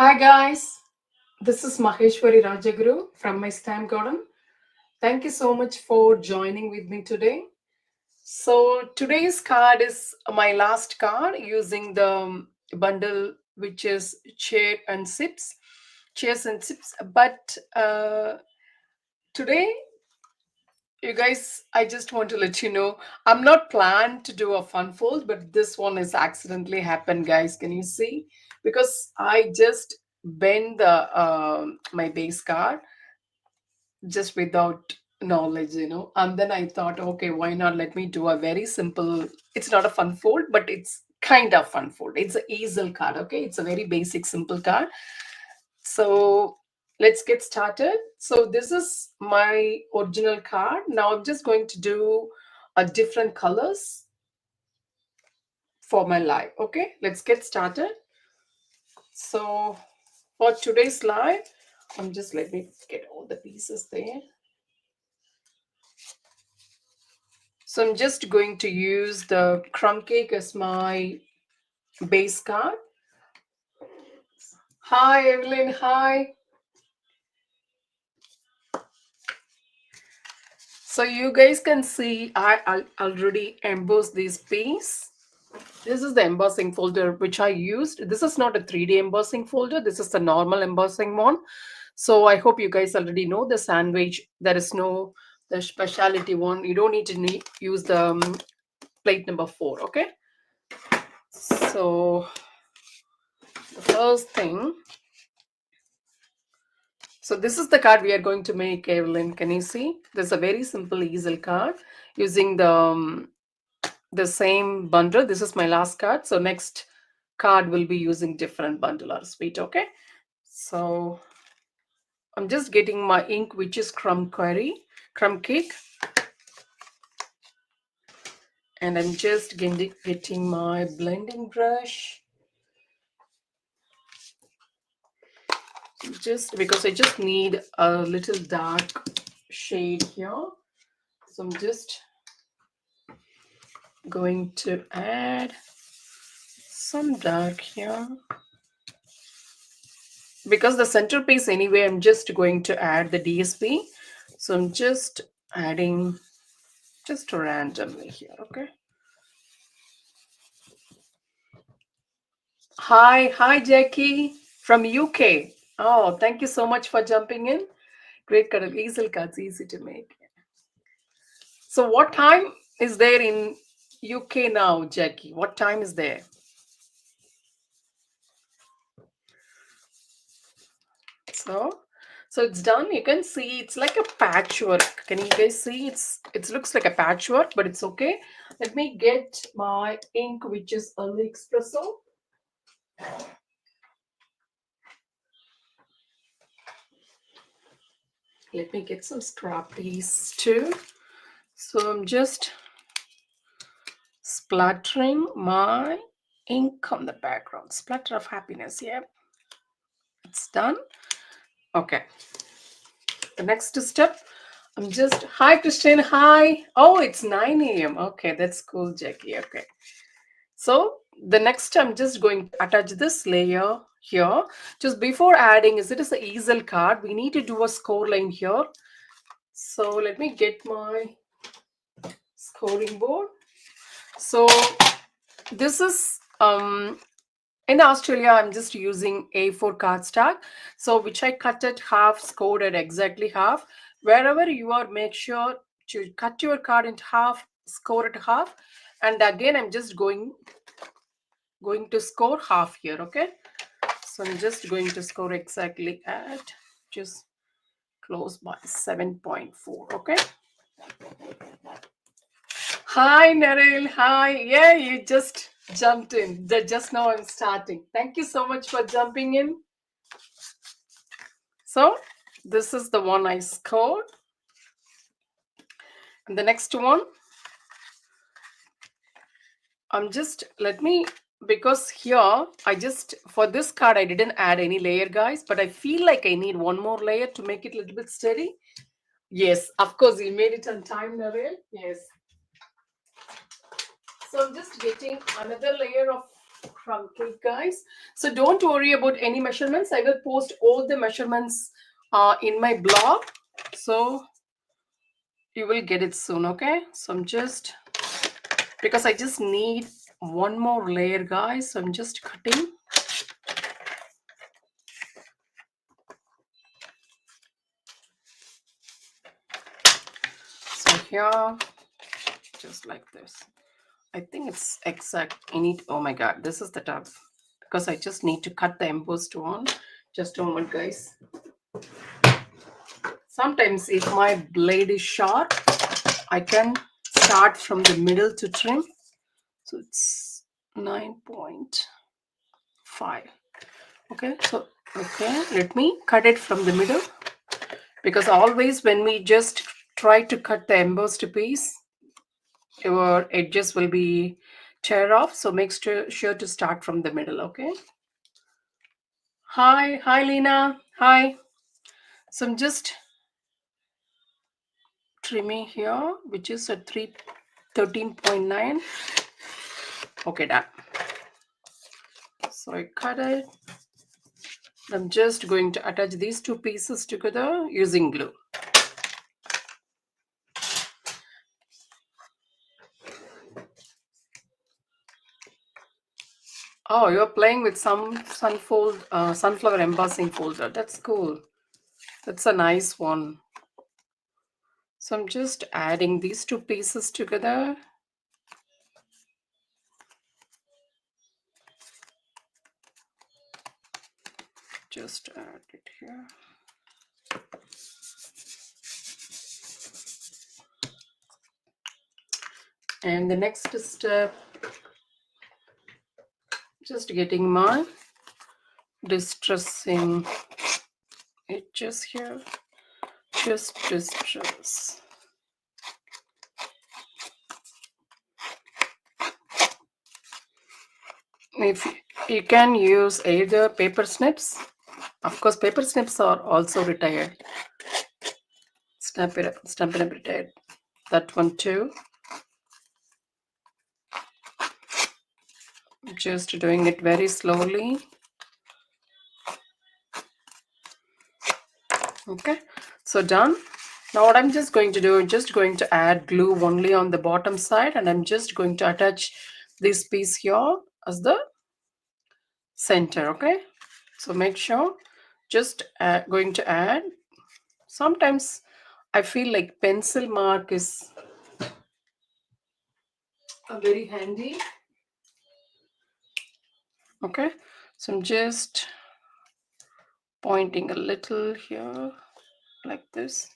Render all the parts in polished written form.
Hi guys, this is Maheswari Rajaguru from MyStampGarden. Thank you so much for joining with me today. So today's card is my last card using the bundle which is chairs and sips. But today, you guys, I just want to let you know I'm not planned to do a fun fold, but this one has accidentally happened, guys. Can you see? Because I just bend the my base card just without knowledge, and then I thought, okay, why not let me do a very simple. It's not a fun fold, but it's kind of fun fold. It's an easel card. Okay, it's a very basic simple card. So let's get started. So this is my original card. Now I'm just going to do a different colors for my live. Okay, let's get started. So for today's live, let me get all the pieces there. So I'm just going to use the crumb cake as my base card. Hi Evelyn, hi. So you guys can see I already embossed this piece. This is the embossing folder which I used. This is not a 3D embossing folder. This is the normal embossing one. So I hope you guys already know the sandwich. There is no the specialty one. You don't need to use the plate number 4. Okay. So the first thing. So this is the card we are going to make, Evelyn. Can you see? This is a very simple easel card using the same bundle. This is my last card. So next card will be using different bundle or suite. Okay. So I'm just getting my ink, which is crumb cake. And I'm just getting my blending brush. Just because I just need a little dark shade here. So I'm just going to add some dark here. Because the centerpiece anyway, I'm just going to add the DSP. So I'm just adding just randomly here, okay? Hi Jackie from UK. Oh, thank you so much for jumping in. Great color, easel cards, easy to make. So what time is there in UK now, Jackie? What time is there? So it's done. You can see it's like a patchwork. Can you guys see? It looks like a patchwork, but it's okay. Let me get my ink, which is early espresso. Let me get some scrappies too. So I'm just splattering my ink on the background. Splatter of happiness. Yeah, it's done. Okay. The next step, hi Christine, hi. Oh, it's 9 a.m. Okay, that's cool, Jackie. Okay. So the next, I'm just going to attach this layer here. Just before adding, it is an easel card. We need to do a score line here. So let me get my scoring board. So this is in Australia, I'm just using A4 cardstock, so which I cut it half, scored it exactly half. Wherever you are, make sure to cut your card into half, score it half, and again I'm just going to score half here. Okay, so I'm just going to score exactly at just close by 7.4. Okay. Hi Naril, hi. Yeah, you just jumped in. Just now I'm starting. Thank you so much for jumping in. So this is the one I scored. And the next one, because here for this card, I didn't add any layer, guys, but I feel like I need one more layer to make it a little bit steady. Yes, of course, you made it on time, Narelle. Yes. So I'm just getting another layer of crumb cake, guys. So don't worry about any measurements. I will post all the measurements in my blog. So you will get it soon, okay? So I'm just, because I just need one more layer, guys. So I'm just cutting. So here, just like this. I think it's exact. I need, oh my God, this is the top. Because I just need to cut the embossed one. Just a moment, guys. Sometimes if my blade is sharp, I can start from the middle to trim. So it's 9.5. Okay, so okay, let me cut it from the middle, because always when we just try to cut the embossed piece, your edges will be tear off. So make sure to start from the middle. Okay. Hi Lena. Hi. So I'm just trimming here, which is at 13.9. Okay, done. So I cut it. I'm just going to attach these two pieces together using glue. Oh, you're playing with some sunflower embossing folder. That's cool. That's a nice one. So I'm just adding these two pieces together. Just add it here. And the next step, just getting my distressing edges here. Just distress. If you can use either paper snips, of course paper snips are also retired. Stamp it up retired. That one too. Just doing it very slowly. Okay, so done. Now what I'm just going to do, I'm just going to add glue only on the bottom side, and I'm just going to attach this piece here as the center. Okay, so make sure, just going to add. Sometimes I feel like pencil mark is very handy. Okay, so I'm just pointing a little here like this,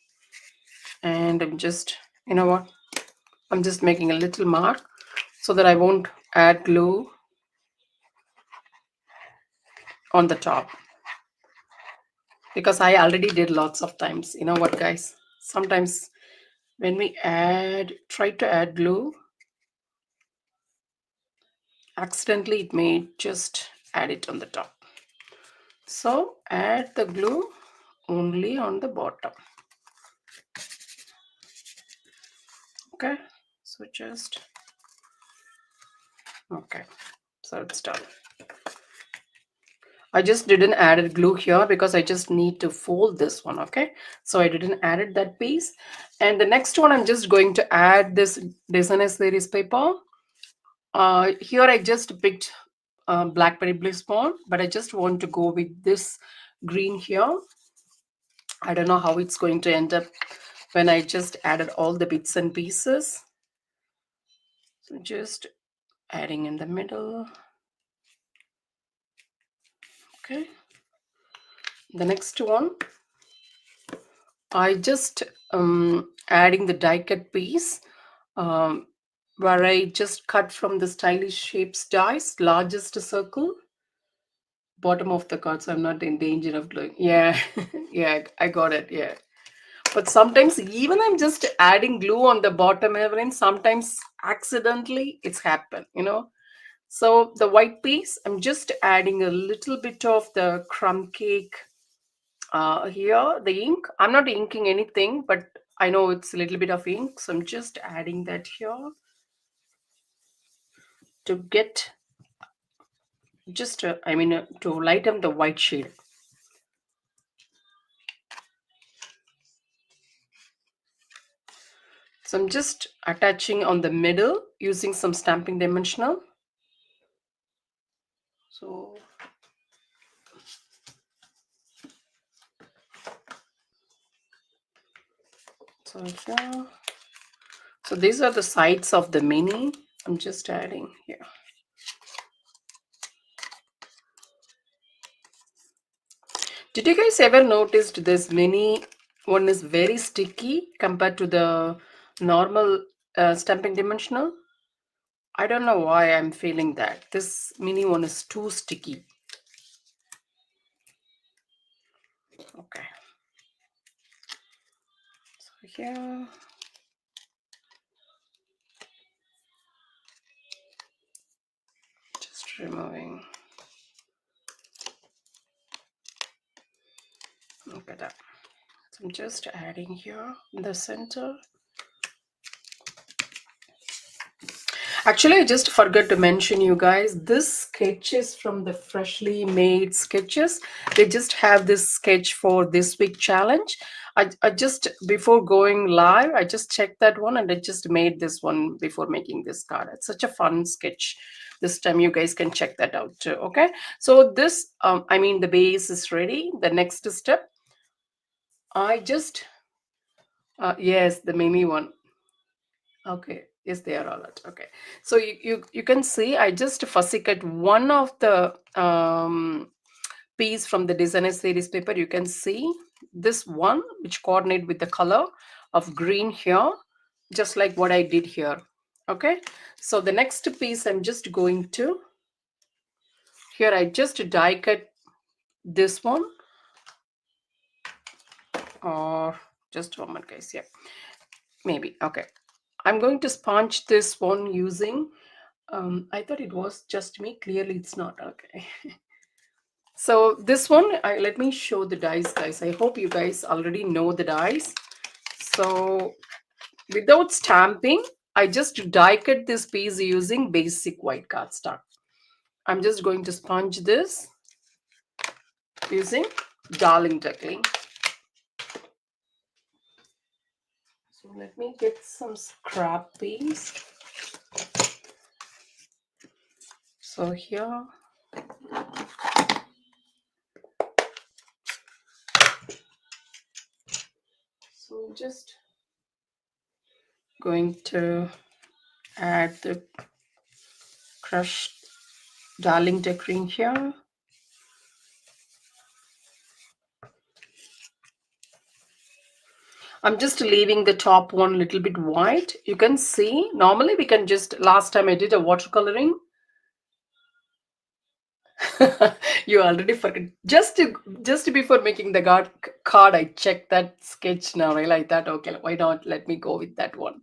and I'm just, you know what, I'm just making a little mark so that I won't add glue on the top, because I already did lots of times. You know what, guys, sometimes when we try to add glue, accidentally it may just add it on the top. So add the glue only on the bottom. Okay, so just, okay, so it's done. I just didn't add glue here because I just need to fold this one. Okay, so I didn't add that piece. And the next one, I'm just going to add this designer series paper. Here I just picked Blackberry Bliss Bond, but I just want to go with this green here. I don't know how it's going to end up when I just added all the bits and pieces. So just adding in the middle. Okay, the next one, I just adding the die cut piece, where I just cut from the stylish shapes dies, largest circle, bottom of the card, so I'm not in danger of gluing. Yeah, yeah, I got it. Yeah, but sometimes even I'm just adding glue on the bottom, and sometimes accidentally it's happened. So the white piece, I'm just adding a little bit of the crumb cake here, the ink. I'm not inking anything, but I know it's a little bit of ink, so I'm just adding that here to get just to lighten the white shade. So I'm just attaching on the middle using some stamping dimensional. So here. So these are the sides of the mini. I'm just adding here. Did you guys ever noticed this mini one is very sticky compared to the normal stamping dimensional? I don't know why I'm feeling that. This mini one is too sticky. Okay. So here. Just removing. Look at that. So I'm just adding here in the center. Actually, I just forgot to mention you guys, this sketch is from the Freshly Made Sketches. They just have this sketch for this week challenge. I just, before going live, I just checked that one and I just made this one before making this card. It's such a fun sketch. This time you guys can check that out too, okay? So this, the base is ready. The next step, I just, yes, the mini one. Okay, yes, they are all out. Okay, so you can see I just fussy cut one of the piece from the designer series paper. You can see this one which coordinate with the color of green here, just like what I did here. Okay, so the next piece I'm just going to, here I just die cut this one, or just a moment guys, yeah, maybe. Okay, I'm going to sponge this one using I thought it was just me. Clearly, it's not. Okay. So this one, let me show the dies, guys. I hope you guys already know the dies. So without stamping, I just die cut this piece using basic white cardstock. I'm just going to sponge this using Darling Duckling. So let me get some scrap piece. So here. So just going to add the crushed Darling Duckling here. I'm just leaving the top one a little bit white. You can see, normally we can just, last time I did a watercoloring. You already forgot. Just before making the card, I checked that sketch now. I like that. Okay, why not? Let me go with that one.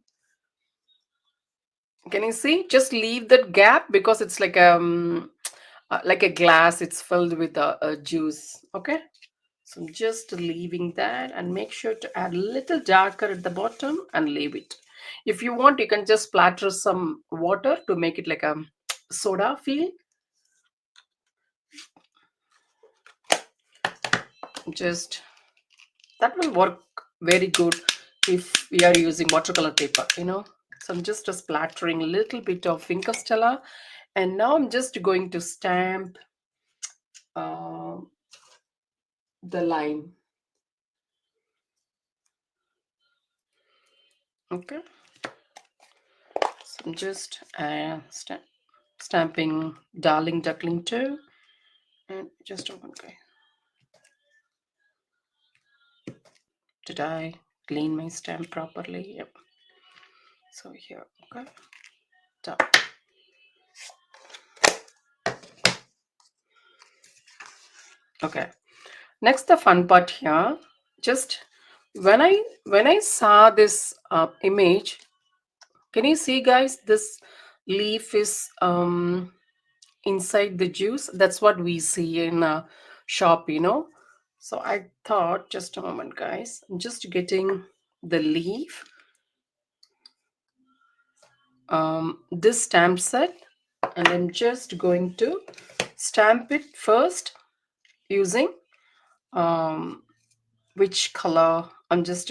Can you see? Just leave that gap because it's like a glass. It's filled with a juice. Okay. So I'm just leaving that and make sure to add a little darker at the bottom and leave it. If you want, you can just splatter some water to make it like a soda feel. Just that will work very good if we are using watercolor paper, So I'm just splattering a little bit of Incastella, and now I'm just going to stamp uh, the lime. Okay. So I'm just stamping Darling Duckling too, and just open. Okay. Did I clean my stamp properly? Yep. So here, okay. Done. Okay. Next, the fun part here. Just when I saw this image, can you see, guys? This leaf is inside the juice. That's what we see in a shop, So I thought, just a moment, guys. I'm just getting the leaf. This stamp set, and I'm just going to stamp it first using which color I'm just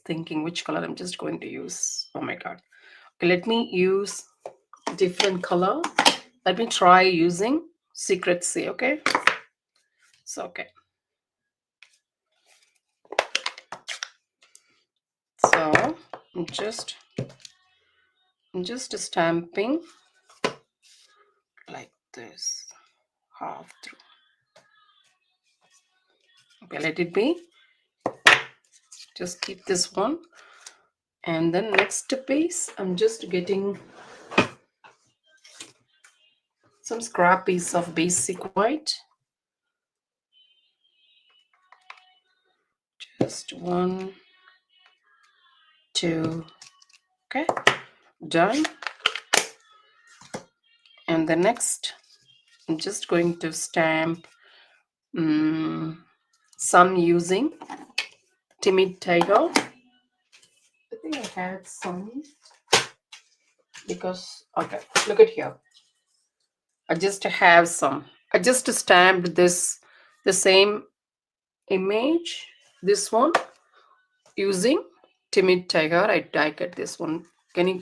thinking which color I'm just going to use. Oh my god. Okay, let me use different color. Let me try using Secret Sea. Okay, so okay, so I'm just stamping like this half through. Okay, let it be. Just keep this one. And then next piece, I'm just getting some scrap piece of basic white. Just 1, 2, okay, done. And the next, I'm just going to stamp some using Timid Tiger. I think I had some because, okay, look at here. I just have some. I just stamped this, the same image, this one, using Timid Tiger. I get this one. Do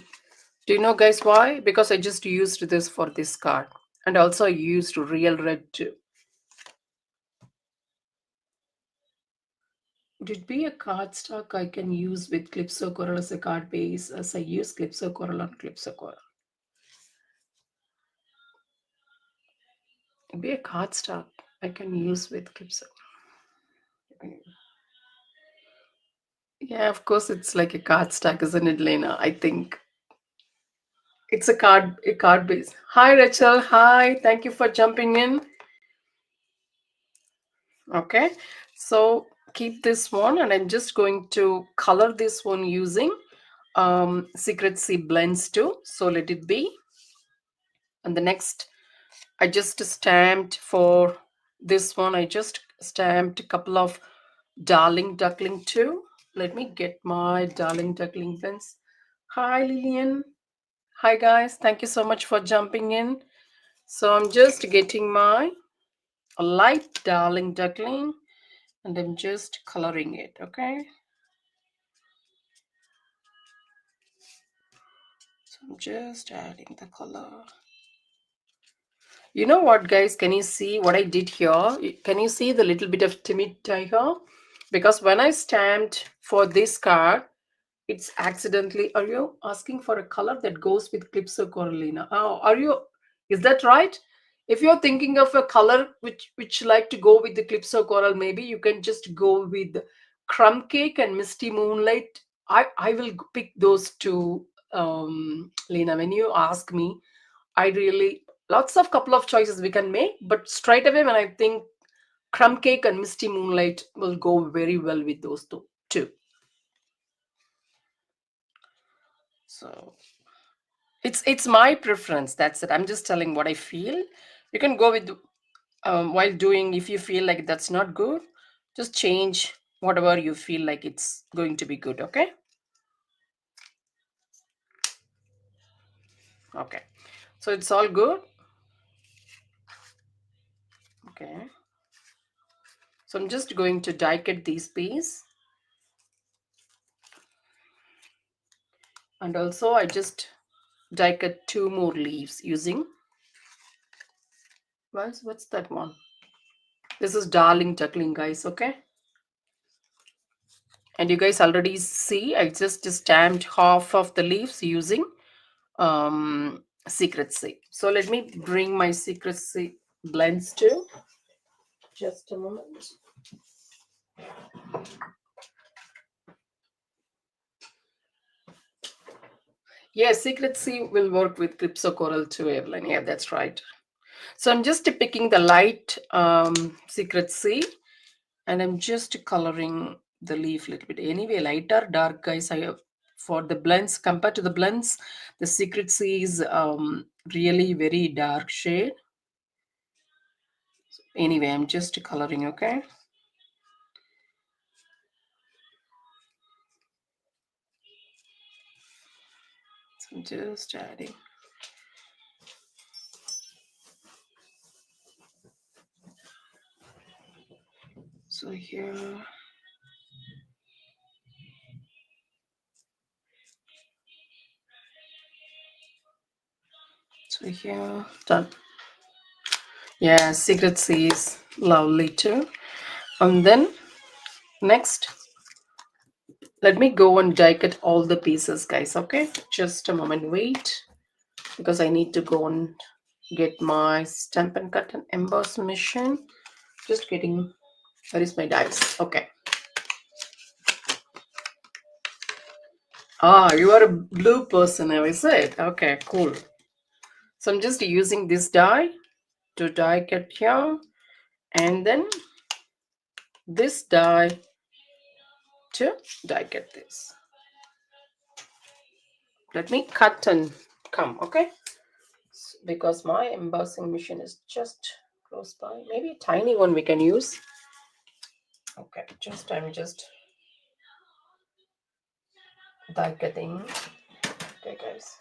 you know guys why? Because I just used this for this card. And also I used real red too. Would it be a cardstock I can use with Calypso Coral as a card base as I use Calypso Coral on Calypso Coral? It'd be a cardstock I can use with Calypso. Yeah, of course it's like a cardstock, isn't it, Lena? I think it's a card base. Hi Rachel, hi. Thank you for jumping in. Okay, so keep this one and I'm just going to color this one using Secret Sea blends too. So let it be. And the next I just stamped for this one. I just stamped a couple of Darling Duckling too. Let me get my Darling Duckling pens. Hi Lillian. Hi guys. Thank you so much for jumping in. So I'm just getting my light Darling Duckling and I'm just coloring it. Okay. So I'm just adding the color. You know what, guys? Can you see what I did here? Can you see the little bit of timid tiger? Because when I stamped for this card, it's accidentally. Are you asking for a color that goes with Calypso Coralina? Oh, are you? Is that right? If you're thinking of a color which like to go with the Calypso Coral, maybe you can just go with Crumb Cake and Misty Moonlight. I will pick those two, Lena. When you ask me, I really lots of couple of choices we can make, but straight away when I think Crumb Cake and Misty Moonlight will go very well with those two too. So it's my preference. That's it. I'm just telling what I feel. You can go with while doing. If you feel like that's not good, just change whatever you feel like it's going to be good. Okay. Okay. So it's all good. Okay. So I'm just going to die cut these pieces. And also I just die cut 2 more leaves using, what's that one? This is Darling Duckling, guys. Okay. And you guys already see I just stamped half of the leaves using Secret Sea. So let me bring my Secret Sea blends too. Just a moment. Yeah, Secret Sea will work with Calypso Coral too, Evelyn. Yeah, that's right. So I'm just picking the light Secret Sea and I'm just coloring the leaf a little bit. Anyway, lighter, dark, guys. I have for the blends compared to the blends, the Secret Sea is really very dark shade. Anyway, I'm just coloring. Okay. So I'm just adding. So here, done. Yeah, secret C is lovely too. And then next, let me go and die cut all the pieces, guys. Okay, just a moment, wait, because I need to go and get my stamp and cut and emboss machine. Just getting, where is my dice? Okay. Ah, you are a blue person, I said. Okay, cool. So I'm just using this die to die cut here, and then this die to die cut this. Let me cut and come, okay? Because my embossing machine is just close by. Maybe a tiny one we can use. Okay, I'm just die cutting. Okay, guys.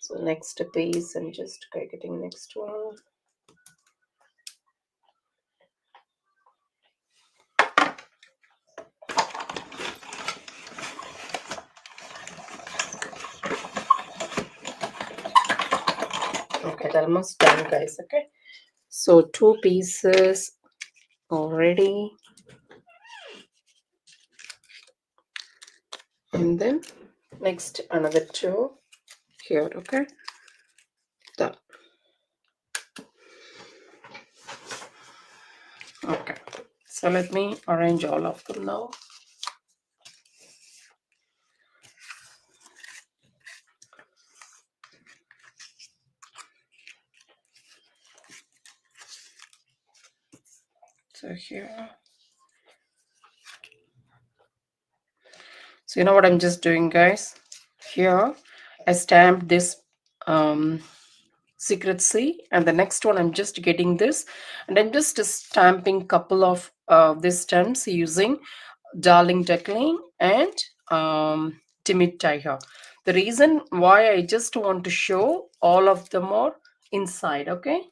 So next piece, I'm just getting next one. Okay, that almost done, guys. Okay, so 2 pieces already, and then next another 2 here. Okay, done. Okay, so let me arrange all of them now. So here, so you know what I'm just doing, guys? Here I stamped this secret C, and the next one I'm just getting this, and I'm just stamping couple of these stamps using Darling Duckling and Timid Tiger. The reason why I just want to show all of them are inside. Okay.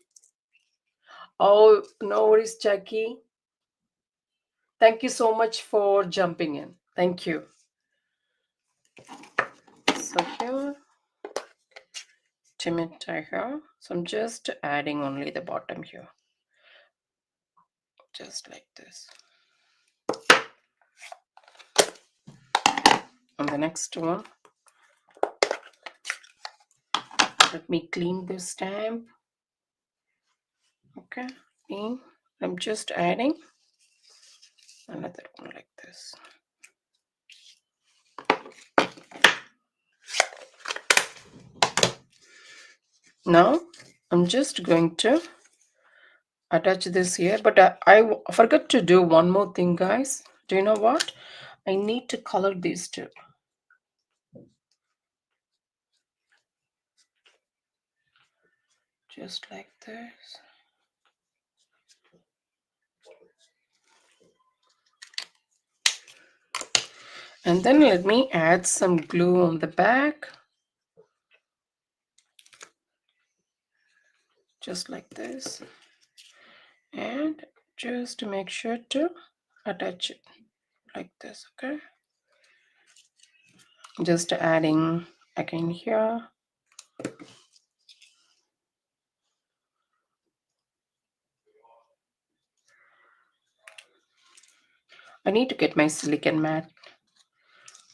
Oh, no worries, Jackie. Thank you so much for jumping in. Thank you. So here, Timid Tiger. So I'm just adding only the bottom here, just like this. And the next one, let me clean this stamp. Okay, clean. I'm just adding another one like this. Now I'm just going to attach this here, but I forgot to do one more thing, guys. Do you know what? I need to color these two. Just like this. And then let me add some glue on the back. Just like this. And just to make sure to attach it like this, okay? Just adding again here. I need to get my silicone mat.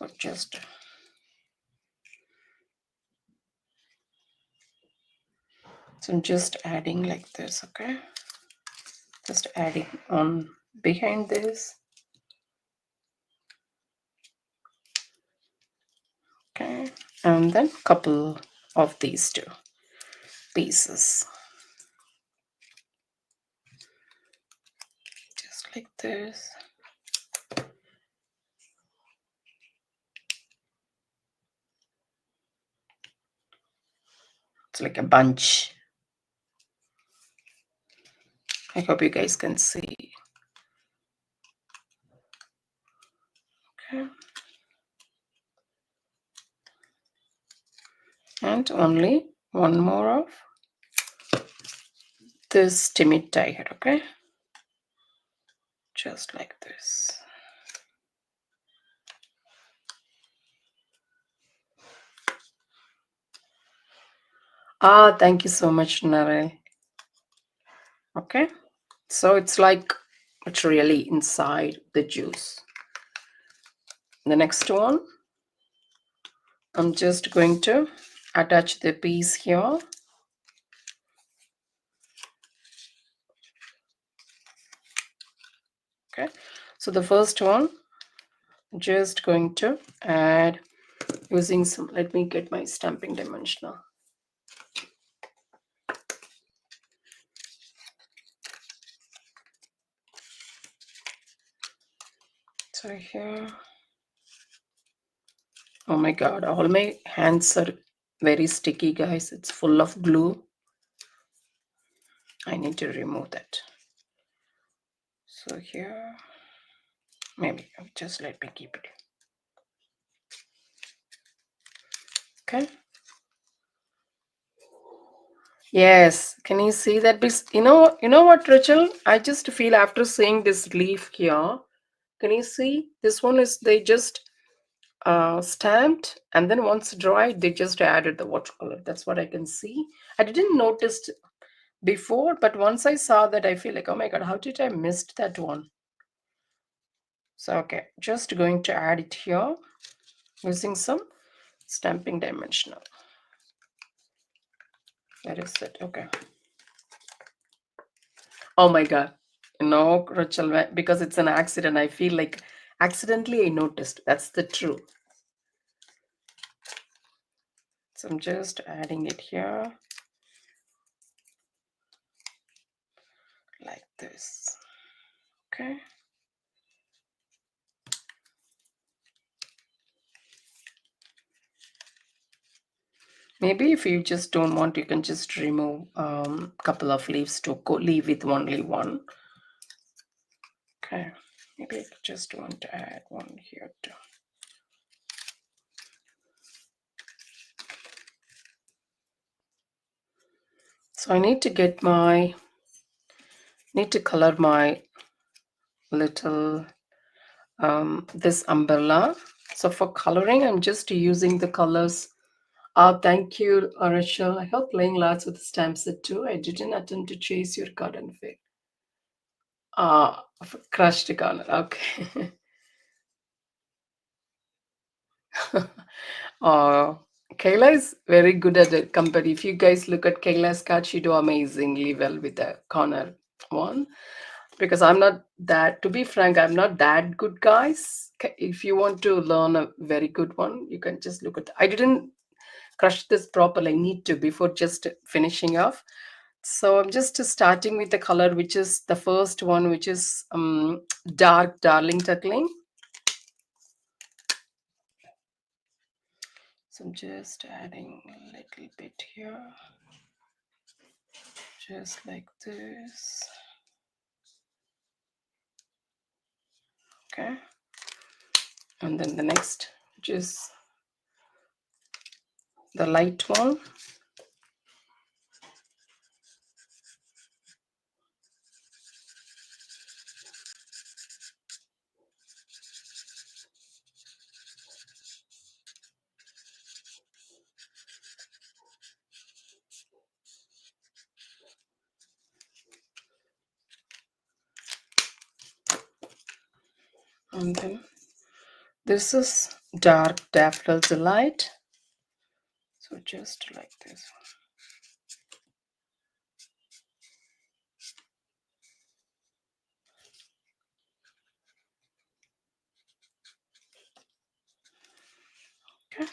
Or just so I'm just adding like this, okay? Just adding on behind this. Okay, and then couple of these two pieces. Just like this. It's like a bunch. I hope you guys can see. And only one more of this timid tiger, okay? Just like this. Ah, thank you so much, Narelle. Okay, so it's like it's really inside the juice. The next one, I'm just going to attach the piece here. Okay, so the first one, just going to add using some, let me get my stamping dimensional. So here, oh my god, all my hands are very sticky, guys. It's full of glue. I need to remove that. So here, maybe just let me keep it. Okay. Yes, can you see that? Because you know what, Rachel? I just feel after seeing this leaf here, can you see this one is they just stamped, and then once dried, they just added the watercolor. That's what I can see. I didn't notice before, but once I saw that, I feel like, oh my god, how did I missed that one? So okay, just going to add it here using some stamping dimensional. That is it. Okay. Oh my god. No, Rachel, because it's an accident. I feel like accidentally I noticed. That's the truth. So I'm just adding it here like this. Okay. Maybe if you just don't want, you can just remove a couple of leaves to leave with only one. Okay. Maybe I just want to add one here too. So I need to get need to color my little this umbrella. So for coloring, I'm just using the colors. Thank you, Rachel. I hope playing lots with the stamp set too. I didn't attempt to chase your garden fate. Crushed garden. Okay. uh, Kayla is very good at it. Compared, if you guys look at Kayla's card, she do amazingly well with the corner one. Because I'm not that, to be frank, I'm not that good, guys. If you want to learn a very good one, you can just look at. I didn't crush this properly. I need to before just finishing off. So I'm just starting with the color, which is the first one, which is dark darling tuckling. So I'm just adding a little bit here, just like this. Okay. And then the next, which is the light one. And then this is dark daffodil delight. So just like this. Okay.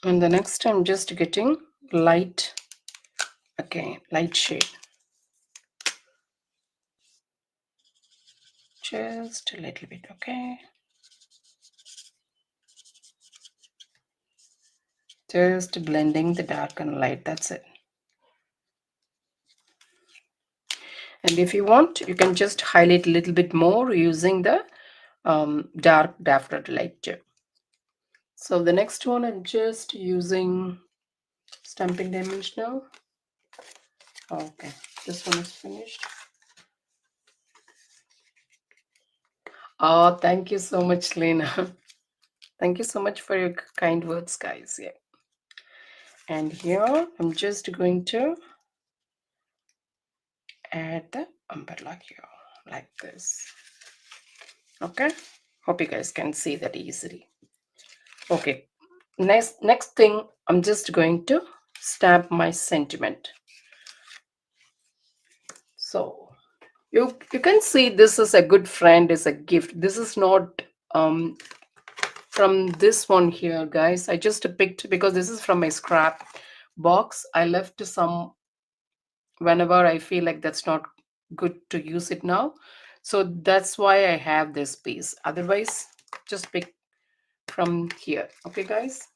And the next I'm just getting light, again, light shade. Just a little bit, okay? Just blending the dark and light, that's it. And if you want, you can just highlight a little bit more using the dark daffodil light too. So the next one, I'm just using stamping dimensional. Okay, this one is finished. Oh, thank you so much, Lena. Thank you so much for your kind words, guys. Yeah. And here, I'm just going to add the umbrella here, like this. Okay. Hope you guys can see that easily. Okay. Next thing, I'm just going to stamp my sentiment. So you can see this is a good friend, is a gift. This is not from this one here, guys. I just picked because this is from my scrap box. I left some whenever I feel like that's not good to use it now. So that's why I have this piece. Otherwise, just pick from here. Okay, guys.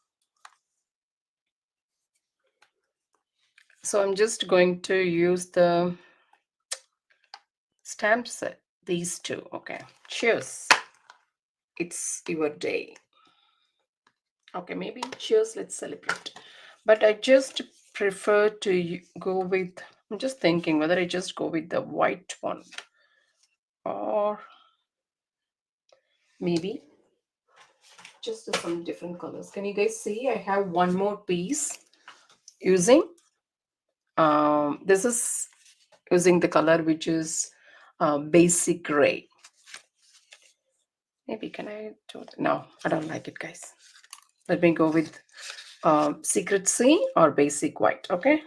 So I'm just going to use the stamp set, these two. Okay, cheers. It's your day. Okay, maybe cheers, let's celebrate. But I just prefer to go with, I'm just thinking whether I just go with the white one or maybe just some different colors. Can you guys see? I have one more piece using, this is using the color which is basic gray. Maybe can I do it? No, I don't like it, guys. Let me go with secret C or basic white. Okay,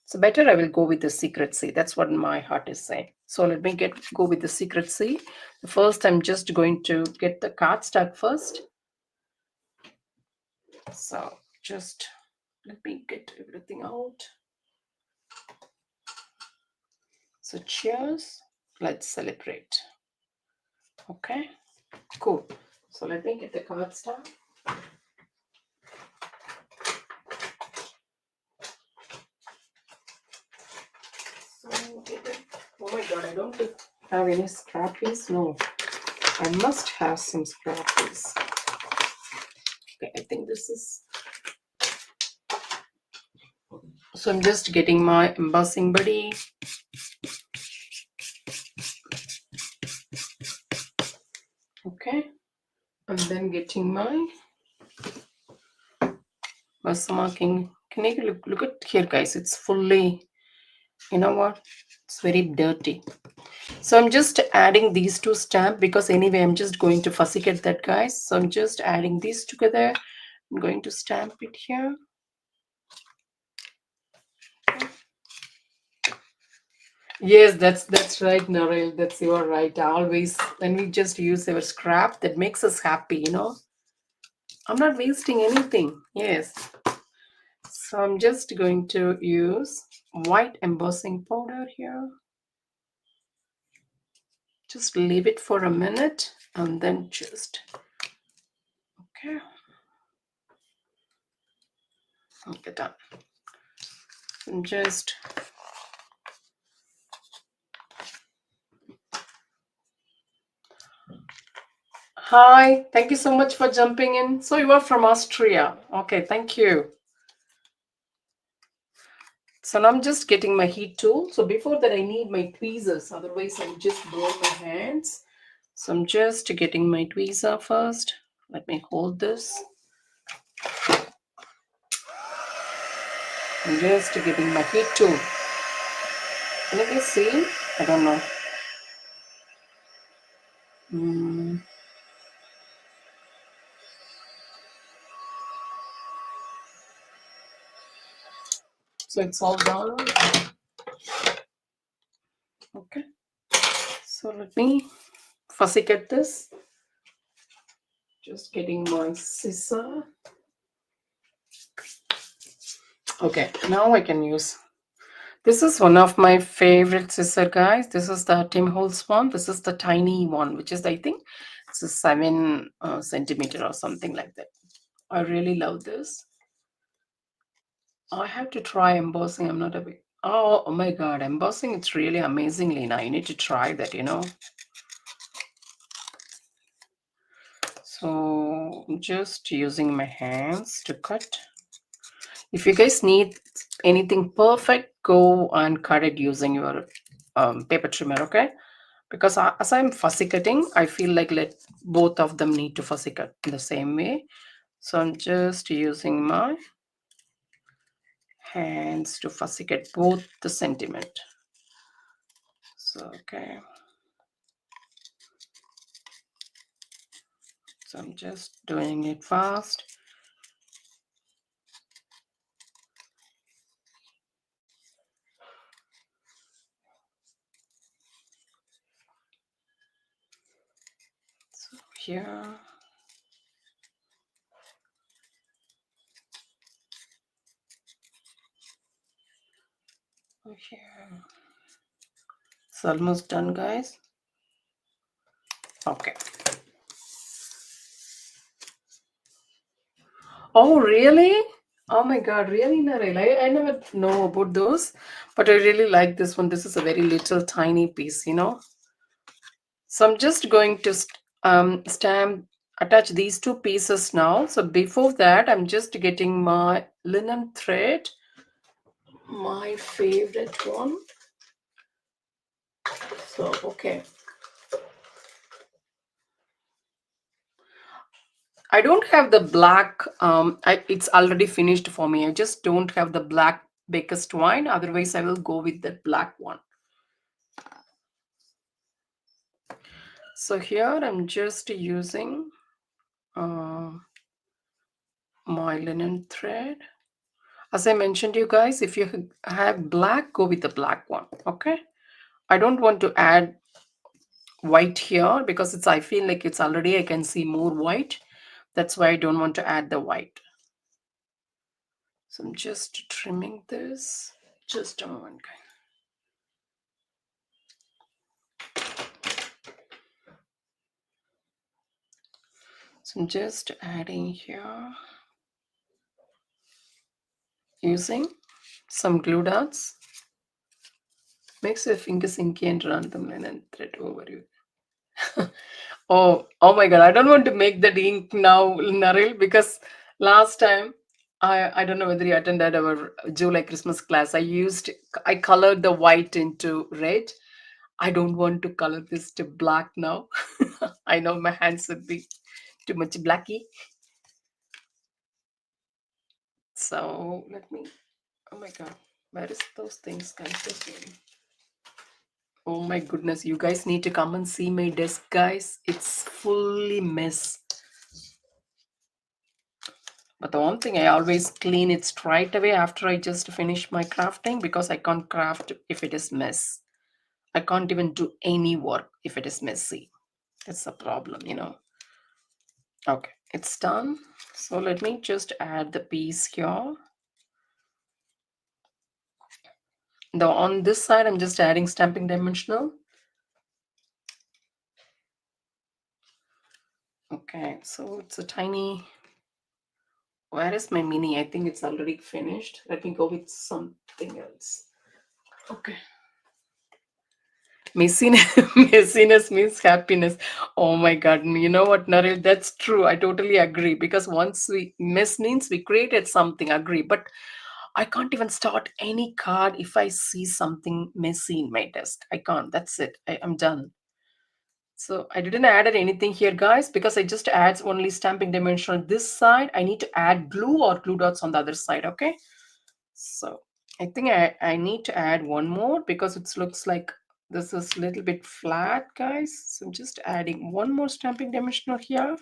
so better I will go with the secret C. That's what my heart is saying. So let me go with the secret C. First, I'm just going to get the cardstock first. So just let me get everything out. So cheers. Let's celebrate. Okay, cool. So let me get the cardstock. Oh my god, I don't have any scrap piece. No, I must have some scrap piece. Okay, I think this is. So I'm just getting my embossing buddy. Okay, and then getting my marking. Can you look at here, guys? It's fully, you know what? It's very dirty. So I'm just adding these two stamps because anyway, I'm just going to fussicate that, guys. So I'm just adding these together. I'm going to stamp it here. Yes, that's right, Narelle. That's you are right. Always when we just use our scrap, that makes us happy, you know. I'm not wasting anything. Yes. So I'm just going to use white embossing powder here. Just leave it for a minute and then just, okay. Okay, done. And just hi, thank you so much for jumping in. So you are from Austria. Okay, thank you. So now I'm just getting my heat tool. So before that, I need my tweezers. Otherwise, I'll just burn my hands. So I'm just getting my tweezer first. Let me hold this. I'm just getting my heat tool. Can you guys see? I don't know. So it's all done. Okay. So let me fussicate this. Just getting my scissor. Okay, now I can use. This is one of my favorite scissor, guys. This is the Tim Holtz one. This is the tiny one, which is, I think, it's a 7 centimeter or something like that. I really love this. I have to try embossing. I'm not a big. Oh my god, embossing! It's really amazing, Lena. You need to try that, you know. So So I'm just using my hands to cut. If you guys need anything perfect, go and cut it using your paper trimmer, okay? Because as I'm fussy cutting, I feel like let both of them need to fussy cut in the same way. So I'm just using my hands to fussy cut both the sentiment. So okay. So I'm just doing it fast. So here. Here. It's almost done, guys. Okay. Oh, really? Oh my God, really, Narelle? I never know about those, but I really like this one. This is a very little tiny piece, you know. So I'm just going to attach these two pieces now. So before that, I'm just getting my linen thread, my favorite one. So, okay. I don't have the black, it's already finished for me. I just don't have the black baker's twine. Otherwise, I will go with that black one. So here I'm just using my linen thread. As I mentioned you guys, if you have black, go with the black one, okay? I don't want to add white here because I feel like it's already, I can see more white. That's why I don't want to add the white. So I'm just trimming this. Just a moment, guys. So I'm just adding here using some glue dots. Makes your fingers inky and run the linen thread over you. Oh my God! I don't want to make that ink now, Naril, because last time I don't know whether you attended our July Christmas class. I colored the white into red. I don't want to color this to black now. I know my hands would be too much blacky. So let me. Oh my God, where is those things, guys? Just waiting. Oh my goodness, you guys need to come and see my desk, guys. It's fully mess. But the one thing I always clean it straight away after I just finish my crafting because I can't craft if it is mess. I can't even do any work if it is messy. That's the problem, you know. Okay, it's done. So let me just add the piece here. Though on this side, I'm just adding stamping dimensional. Okay, so it's a tiny. Where is my mini? I think it's already finished. Let me go with something else. Okay. Messiness means happiness. Oh my God. You know what, Naril? That's true. I totally agree. Because once we mess means we created something, agree. But I can't even start any card if I see something messy in my desk. I can't. That's it. I'm done. So I didn't add anything here, guys, because I just adds only stamping dimension on this side. I need to add glue or glue dots on the other side, okay? So I think I need to add one more because it looks like this is a little bit flat, guys. So I'm just adding one more stamping dimensional here.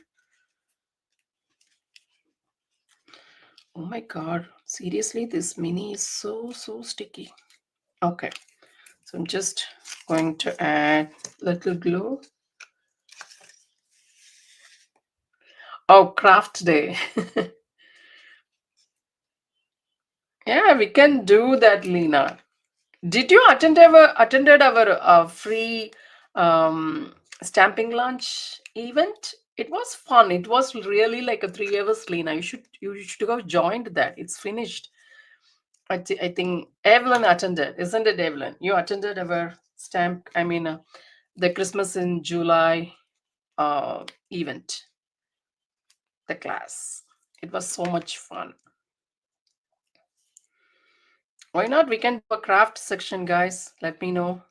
Oh my God, seriously, this mini is so sticky. Okay, so I'm just going to add little glue. Oh, craft day. Yeah, we can do that, Lena. Did you attended our free stamping lunch event? It was fun. It was really like a 3 hours, Lena. You should have joined that. It's finished. I think Evelyn attended, isn't it, Evelyn? You attended our the Christmas in July event. the class. It was so much fun. Why not? We can do a craft section, guys. Let me know.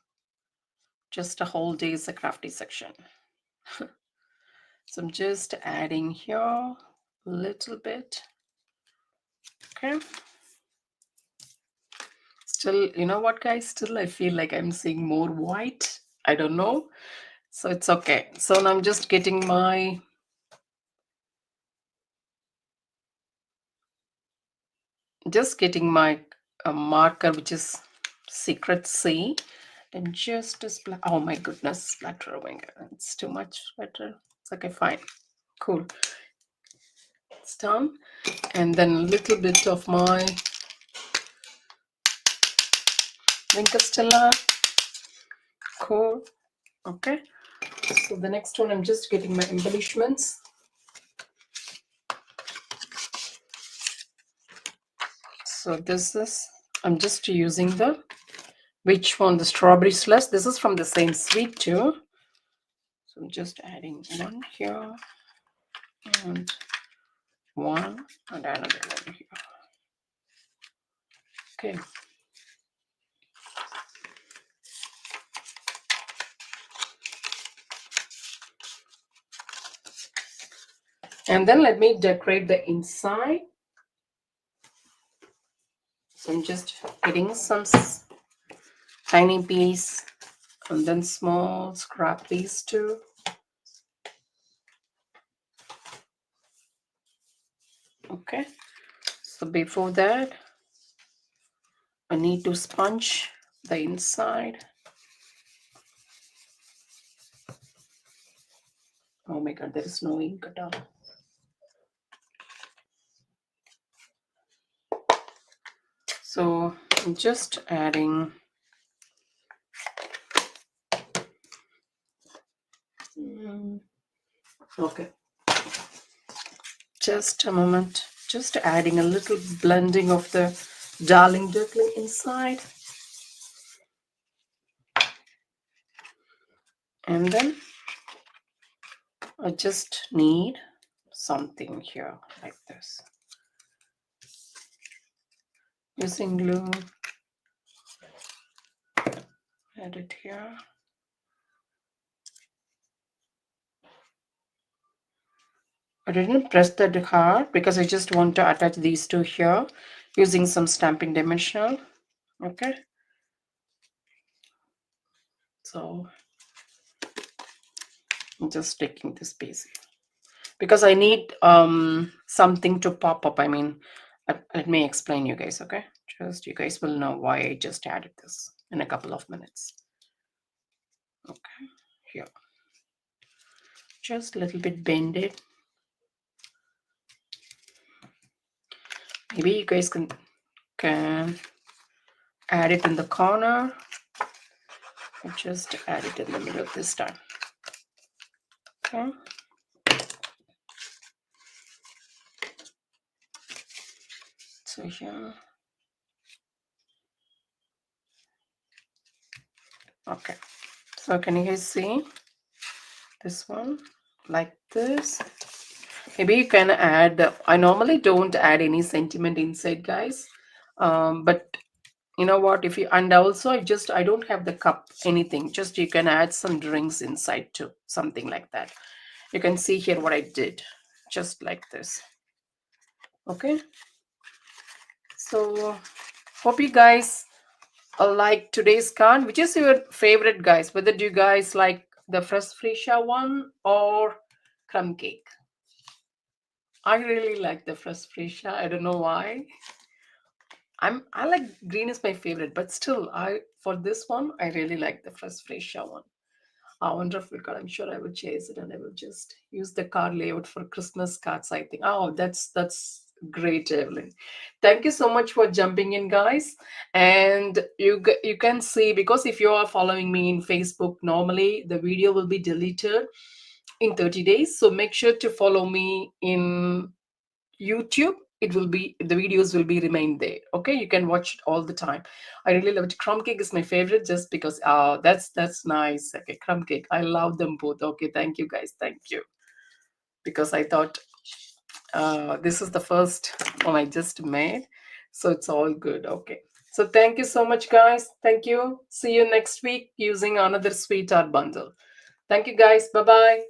Just a whole day is a crafty section. So I'm just adding here a little bit. Okay. Still, you know what, guys? Still, I feel like I'm seeing more white. I don't know. So it's okay. So now I'm just getting my marker, which is secret C, and just oh my goodness, splattering. It's too much splatter. It's okay, fine, cool. It's done. And then a little bit of my Stella. Cool. Okay. So the next one, I'm just getting my embellishments. So this is, I'm just using the, which one? The strawberry slush. This is from the same sweet too. So I'm just adding one here and one and another one here. Okay. And then let me decorate the inside. So I'm just getting some tiny piece and then small scrap piece too. Okay. So before that, I need to sponge the inside. Oh my god, there is no ink at all. So I'm just adding okay. Just a moment. Just adding a little blending of the darling duckling inside. And then I just need something here like this. Using glue, add it here. I didn't press that hard because I just want to attach these two here using some stamping dimensional. Okay. So I'm just taking this piece because I need something to pop up. I mean, let me explain you guys, okay? Just you guys will know why I just added this in a couple of minutes. Okay, here. Just a little bit bend it. Maybe you guys can add it in the corner. Or just add it in the middle this time. Okay. So here. Okay. So can you guys see this one like this? Maybe you can add, I normally don't add any sentiment inside, guys. But you know what, if you, and also I don't have the cup, anything, just you can add some drinks inside too, something like that. You can see here what I did, just like this. Okay. So hope you guys like today's card. Which is your favorite, guys? Whether do you guys like the fresh freesia one or crumb cake? I really like the fresh freesia. I don't know why. I like green is my favorite, but still for this one I really like the fresh freesia one. A wonderful card. I'm sure I will chase it and I will just use the card layout for Christmas cards, I think. Oh, that's great, Evelyn. Thank you so much for jumping in, guys. And you can see, because if you are following me in Facebook, normally the video will be deleted in 30 days. So make sure to follow me in YouTube. It will be, the videos will be remain there. Okay, you can watch it all the time. I really love it. Crumb cake is my favorite just because that's nice. Okay, crumb cake, I love them both. Okay, thank you guys, thank you. Because I thought This is the first one I just made, so it's all good. Okay. So thank you so much, guys. Thank you. See you next week using another sweetheart bundle. Thank you, guys. Bye bye.